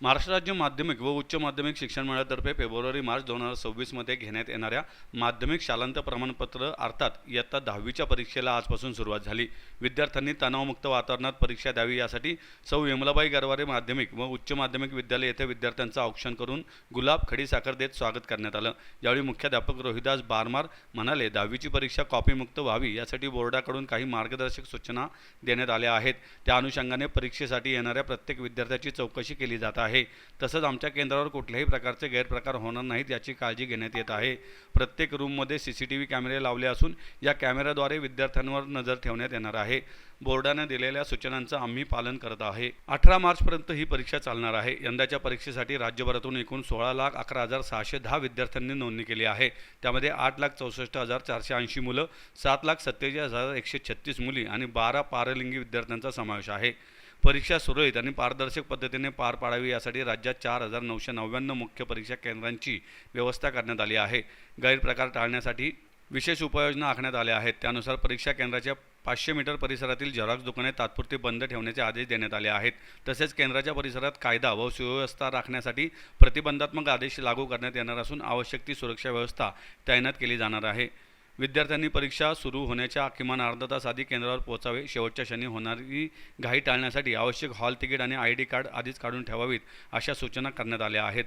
महाराष्ट्र राज्य माध्यमिक व उच्च माध्यमिक शिक्षण मंडळातर्फे फेब्रुवारी-मार्च 2026 मध्ये घेण्यात येणाऱ्या माध्यमिक शालांत प्रमाणपत्र अर्थात इयत्ता 10वीच्या परीक्षेला आजपासून सुरुवात झाली। विद्यार्थ्यांनी तणावमुक्त वातावरणात परीक्षा द्यावी यासाठी सौ विमलाबाई गरवारे माध्यमिक व उच्च माध्यमिक विद्यालय येथे विद्यार्थ्यांचं औक्षण करून गुलाब खडीसाखर देत स्वागत करण्यात आलं। यावेळी मुख्याध्यापक रोहिदास बारमार म्हणाले, 10वीची परीक्षा कॉपीमुक्त व्हावी यासाठी बोर्डाकडून काही मार्गदर्शक सूचना देण्यात आल्या आहेत। त्या अनुषंगाने परीक्षेसाठी येणाऱ्या प्रत्येक विद्यार्थ्याची चौकशी केली जात आहे। तसंच आमच्या केंद्रावर कुठल्याही प्रकारचे गैरप्रकार होणार नाहीत याची काळजी घेण्यात येत आहे। प्रत्येक रूममध्ये सीसीटीव्ही कॅमेरे लावले असून या कॅमेऱ्याद्वारे विद्यार्थ्यांवर नजर ठेवण्यात येणार आहे। बोर्डाने दिलेल्या सूचनांचं आम्ही पालन करत आहे। 18 मार्चपर्यंत ही परीक्षा चालणार आहे। यंदाच्या परीक्षेसाठी राज्यभरातून एकूण 16,11,610 विद्यार्थ्यांनी नोंदणी केली आहे। त्यामध्ये 8,64,480 मुलं, 7,47,136 मुली आणि 12 पारलिंगी विद्यार्थ्यांचा समावेश आहे। परीक्षा सुरळीत आणि पारदर्शक पद्धतीने पार पाडावी यासाठी राज्यात 4,999 मुख्य परीक्षा केंद्रांची व्यवस्था करण्यात आली आहे। गैरप्रकार टाळण्यासाठी विशेष उपाययोजना आखण्यात आल्या आहेत। त्यानुसार परीक्षा केंद्राच्या 500 मीटर परिसरातील झेरॉक्स दुकाने तात्पुरती बंद ठेवण्याचे आदेश देण्यात आले आहेत। तसेच केंद्राच्या परिसरात कायदा व सुव्यवस्था राखण्यासाठी प्रतिबंधात्मक आदेश लागू करण्यात येणार असून आवश्यक ती सुरक्षा व्यवस्था तैनात केली जाणार आहे। विद्यार्थ्यांनी परीक्षा सुरू होण्याच्या किमान अर्धा तास आधी केंद्रावर पोहोचावे। शेवटच्या क्षणी होणारी घाई टाळण्यासाठी आवश्यक हॉल तिकीट आणि ID कार्ड आधीच काढून ठेवावीत अशा सूचना करण्यात आल्या आहेत।